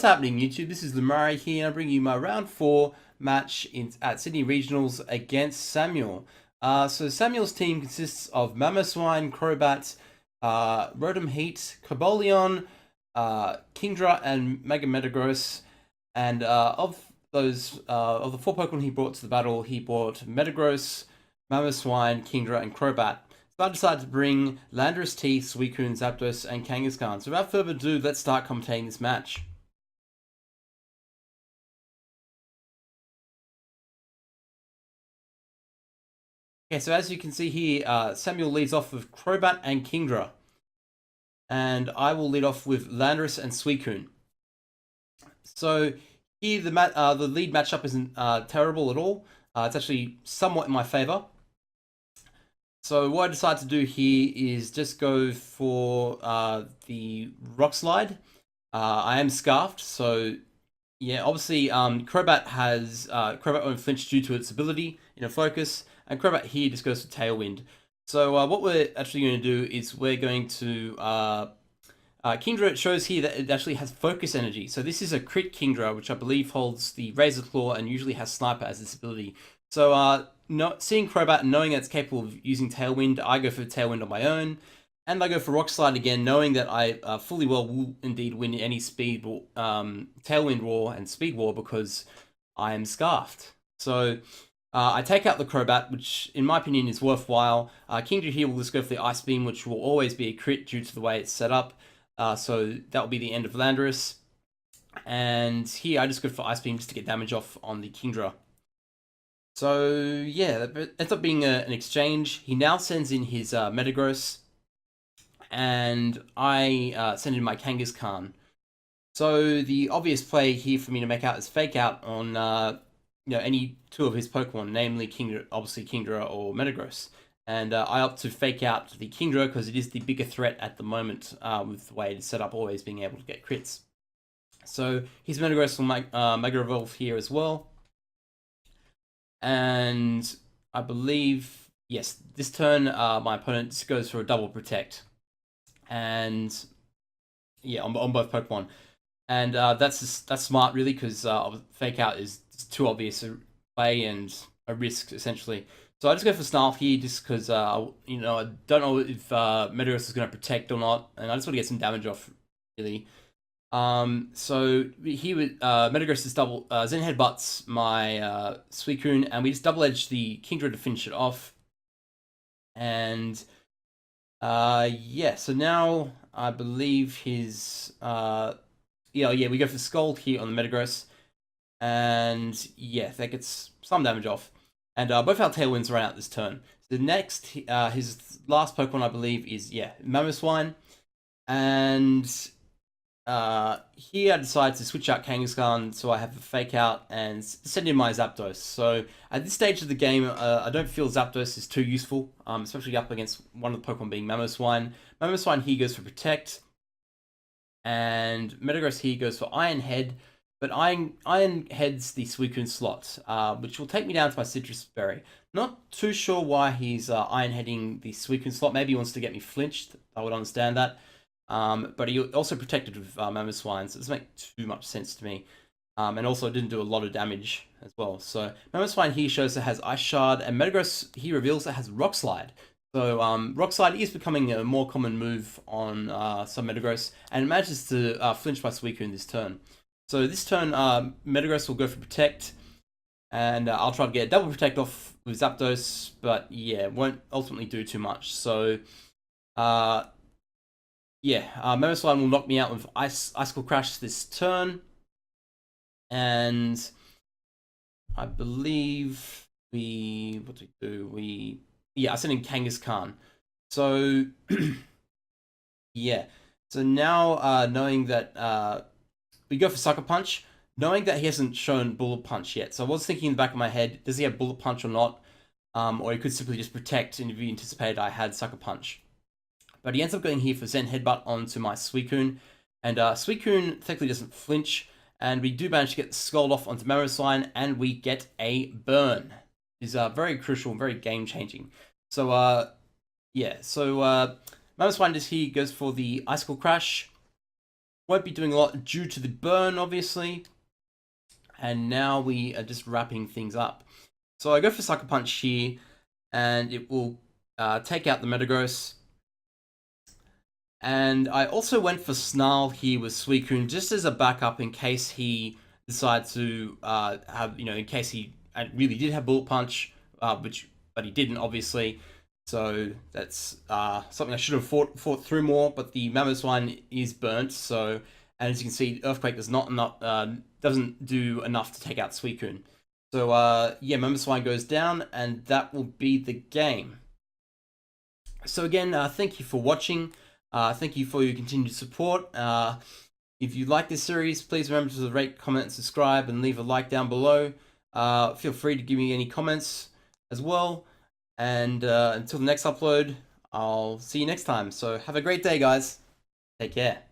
What's happening, YouTube? This is Lumari here, and I'm bringing you my round 4 match at Sydney Regionals against Samuel. So Samuel's team consists of Mamoswine, Crobat, Rotom Heat, Cobalion, Kingdra, and Mega Metagross. And of the 4 Pokemon he brought to the battle, he brought Metagross, Mamoswine, Kingdra, and Crobat. So I decided to bring Landorus T, Suicune, Zapdos, and Kangaskhan. So without further ado, let's start commentating this match. Okay, so as you can see here, Samuel leads off with Crobat and Kingdra. And I will lead off with Landorus and Suicune. So here the lead matchup isn't terrible at all. It's actually somewhat in my favor. So what I decided to do here is just go for the Rock Slide. I am Scarfed, so yeah, obviously Crobat has Crobat won't flinch due to its ability in a focus, and Crobat here just goes for Tailwind. So what we're actually going to do is we're going to Kingdra shows here that it actually has focus energy. So this is a crit Kingdra, which I believe holds the Razor Claw and usually has Sniper as its ability. So seeing Crobat and knowing that it's capable of using Tailwind, I go for Tailwind on my own. And I go for Rock Slide again, knowing that I fully well will indeed win any Speed Tailwind War and Speed War because I am Scarfed. So I take out the Crobat, which in my opinion is worthwhile. Kingdra here will just go for the Ice Beam, which will always be a crit due to the way it's set up. So that will be the end of Landorus. And here I just go for Ice Beam just to get damage off on the Kingdra. So yeah, that ends up being an exchange. He now sends in his Metagross, and I send in my Kangaskhan. So the obvious play here for me to make out is Fake Out on any two of his Pokemon, namely Kingdra, obviously Kingdra or Metagross. And I opt to Fake Out the Kingdra because it is the bigger threat at the moment with the way it's set up, always being able to get crits. So his Metagross will Mega Evolve here as well. And I believe, yes, this turn my opponent just goes for a double protect. And yeah, on both Pokemon. And that's smart really, because Fake Out is too obvious a play and a risk essentially. So I just go for Snarl here just because I don't know if Metagross is going to protect or not, and I just want to get some damage off really. So here with Metagross is double Zen Headbutts my Suicune, and we just double edge the Kingdra to finish it off. And yeah, so now I believe his we go for Scald here on the Metagross, and yeah, that gets some damage off. And both our Tailwinds run out this turn. So next, his last Pokemon I believe is Mamoswine, and here I decide to switch out Kangaskhan, so I have a Fake Out and send in my Zapdos. So at this stage of the game, I don't feel Zapdos is too useful, especially up against one of the Pokemon being Mamoswine. Mamoswine here goes for Protect, and Metagross here goes for Iron Head, but Iron Head's the Suicune slot, which will take me down to my Citrus Berry. Not too sure why he's Iron Heading the Suicune slot. Maybe he wants to get me flinched. I would understand that. But he also protected with Mamoswine, so it doesn't make too much sense to me. And also it didn't do a lot of damage as well. So Mamoswine here shows it has Ice Shard, and Metagross he reveals it has Rock Slide. So Rock Slide is becoming a more common move on some Metagross, and it manages to flinch my Suicune this turn. So this turn, Metagross will go for Protect, and I'll try to get a double Protect off with Zapdos, but yeah, won't ultimately do too much. So Mamoswine will knock me out with Icicle Crash this turn, and I believe I sent in Kangaskhan. So yeah, so now knowing that we go for Sucker Punch, knowing that he hasn't shown Bullet Punch yet. So I was thinking in the back of my head, does he have Bullet Punch or not? Or he could simply just Protect, and if he anticipated I had Sucker Punch. But he ends up going here for Zen Headbutt onto my Suicune, and Suicune technically doesn't flinch, and we do manage to get the Scald off onto Mamoswine, and we get a burn. It's very crucial and very game-changing. So Mamoswine just here goes for the Icicle Crash, Won't be doing a lot due to the burn, obviously. And now we are just wrapping things up. So I go for Sucker Punch here, and it will take out the Metagross. And I also went for Snarl here with Suicune, just as a backup in case he decides to have, in case he really did have Bullet Punch, but he didn't, obviously. So that's something I should have fought through more, but the Mamoswine is burnt, so, and as you can see, Earthquake does doesn't do enough to take out Suicune. So yeah, Mamoswine goes down, and that will be the game. So again, thank you for watching. Thank you for your continued support. If you like this series, please remember to rate, comment, and subscribe, and leave a like down below. Feel free to give me any comments as well. And until the next upload, I'll see you next time. So have a great day, guys. Take care.